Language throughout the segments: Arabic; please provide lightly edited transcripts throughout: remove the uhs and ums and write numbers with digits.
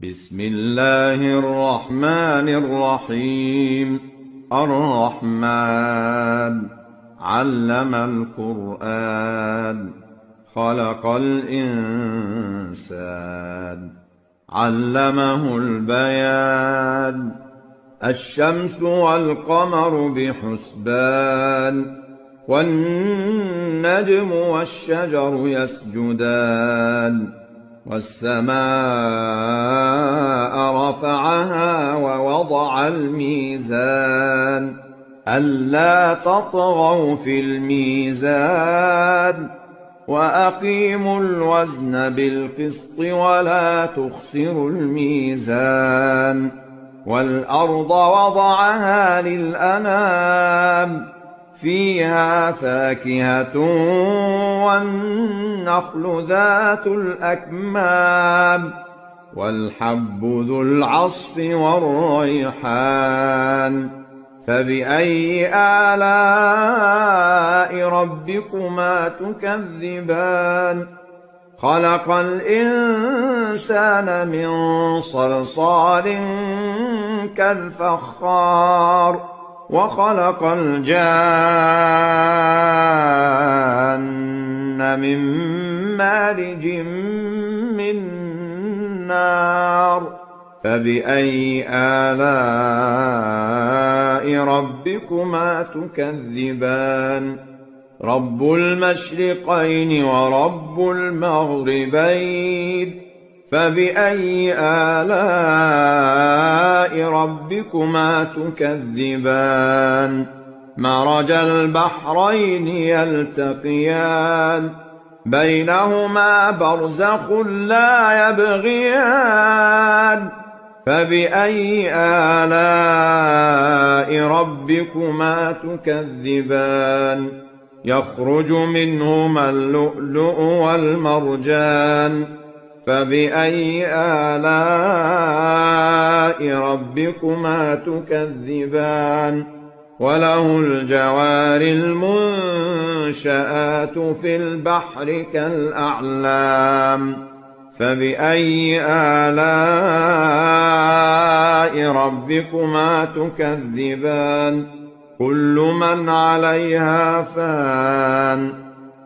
بسم الله الرحمن الرحيم. الرحمن علم القرآن، خلق الإنسان، علمه البيان. الشمس والقمر بحسبان، والنجم والشجر يسجدان. والسماء رفعها ووضع الميزان، ألا تطغوا في الميزان، وأقيموا الوزن بالقسط ولا تخسروا الميزان. والأرض وضعها للأنام، فيها فاكهة والنخل ذات الأكمام، والحب ذو العصف والريحان. فبأي آلاء ربكما تكذبان؟ خلق الإنسان من صلصال كالفخار، وخلق الجان من مارج من نار. فبأي آلاء ربكما تكذبان؟ رب المشرقين ورب المغربين، فبأي آلاء ربكما تكذبان؟ مرج البحرين يلتقيان، بينهما برزخ لا يبغيان. فبأي آلاء ربكما تكذبان؟ يخرج منهما اللؤلؤ والمرجان. فبأي آلاء ربكما تكذبان؟ وله الجوار المنشآت في البحر كالأعلام. فبأي آلاء ربكما تكذبان؟ كل من عليها فان،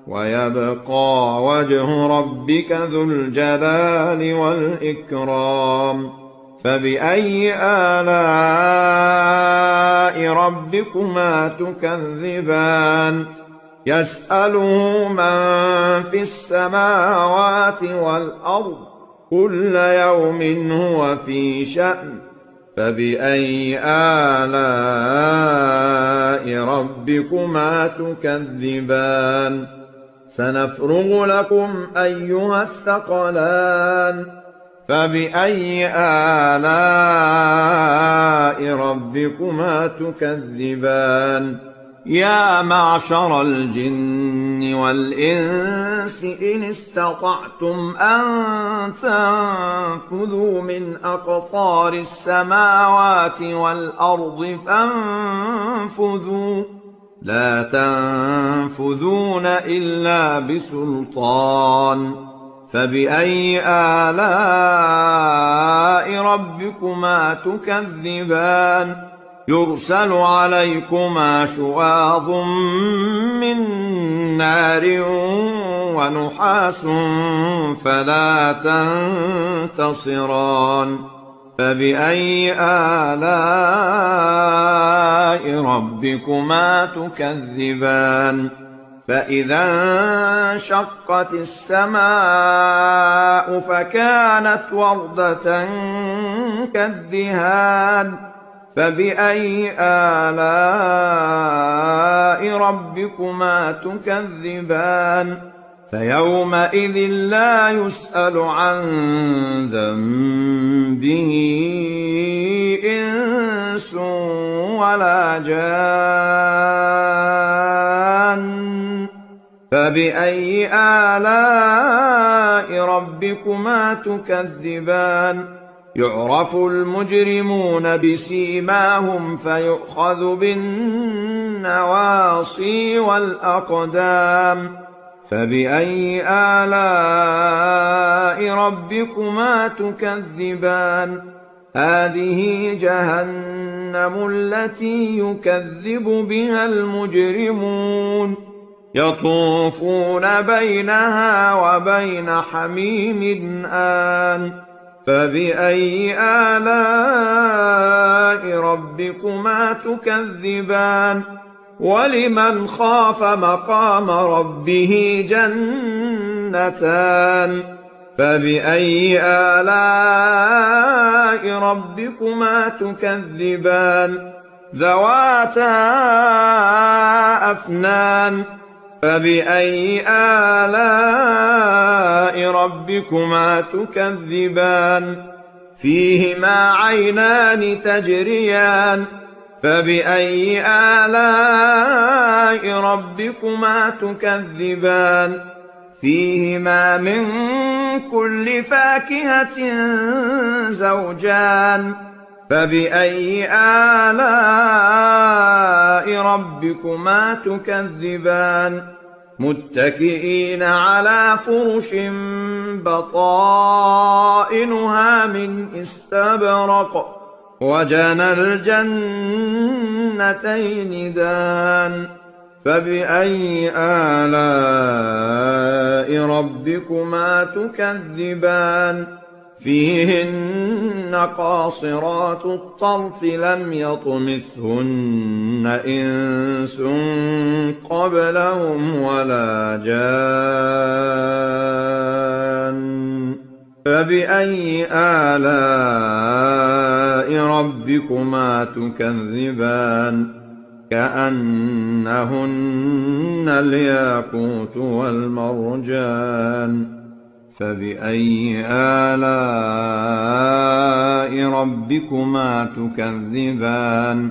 ويبقى وجه ربك ذو الجلال والإكرام. فبأي آلاء ربكما تكذبان؟ يسأله من في السماوات والأرض، كل يوم هو في شأن. فبأي آلاء ربكما تكذبان؟ سنفرغ لكم أيها الثقلان. فبأي آلاء ربكما تكذبان؟ يا معشر الجن والإنس إن استطعتم أن تنفذوا من أقطار السماوات والأرض فانفذوا، لا تنفذون إلا بسلطان. فبأي آلاء ربكما تكذبان؟ يرسل عليكما شواظ من نار ونحاس فلا تنتصران. فبأي آلاء ربكما تكذبان؟ فإذا انشقت السماء فكانت وردة كالدهان. فبأي آلاء ربكما تكذبان؟ فيومئذ لا يسأل عن ذنبه إنس ولا جان. فبأي آلاء ربكما تكذبان؟ يعرف المجرمون بسيماهم فيؤخذ بالنواصي والأقدام. فبأي آلاء ربكما تكذبان هذه جهنم التي يكذب بها المجرمون يطوفون بينها وبين حميم آن فبأي آلاء ربكما تكذبان ولمن خاف مقام ربه جنتان فبأي آلاء ربكما تكذبان ذواتا أفنان فبأي آلاء ربكما تكذبان فيهما عينان تجريان فبأي آلاء ربكما تكذبان فيهما من كل فاكهة زوجان فبأي آلاء ربكما تكذبان متكئين على فرش بطائنها من استبرق وجنى الجنتين دان فبأي آلاء ربكما تكذبان فيهن قاصرات الطرف لم يطمثهن إنس قبلهم ولا جان فبأي آلاء ربكما تكذبان كأنهن الياقوت والمرجان فبأي آلاء ربكما تكذبان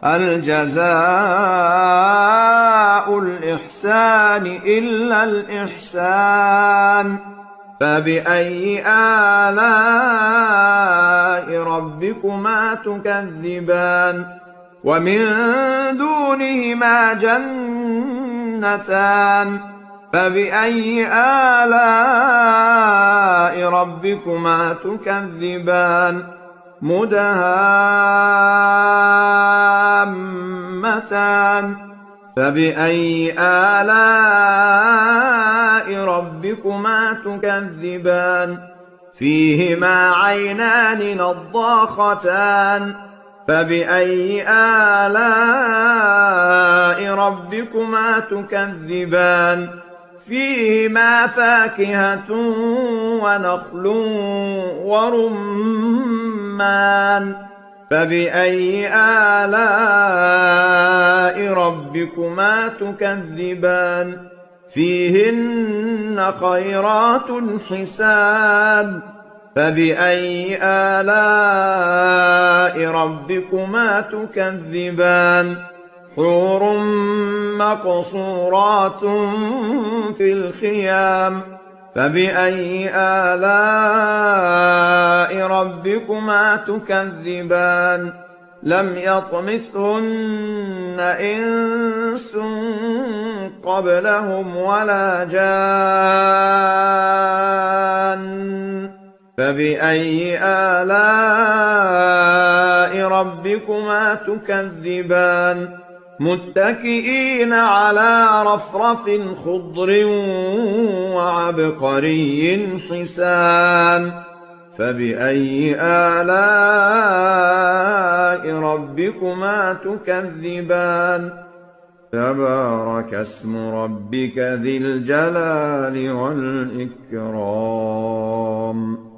هل جزاء الإحسان إلا الإحسان فبأي آلاء ربكما تكذبان ومن دونهما جنتان فبأي آلاء ربكما تكذبان مدهامتان فبأي آلاء ربكما تكذبان فيهما عينان نضاختان فبأي آلاء ربكما تكذبان فيهما فاكهة ونخل ورمان فبأي آلاء ربكما تكذبان فيهن خيرات حسان فبأي آلاء ربكما تكذبان حور مقصورات في الخيام فبأي آلاء ربكما تكذبان لم يطمثهن إنس قبلهم ولا جان فبأي آلاء ربكما تكذبان متكئين على رفرف خضر وعبقري حسان فبأي آلاء ربكما تكذبان تبارك اسم ربك ذي الجلال والإكرام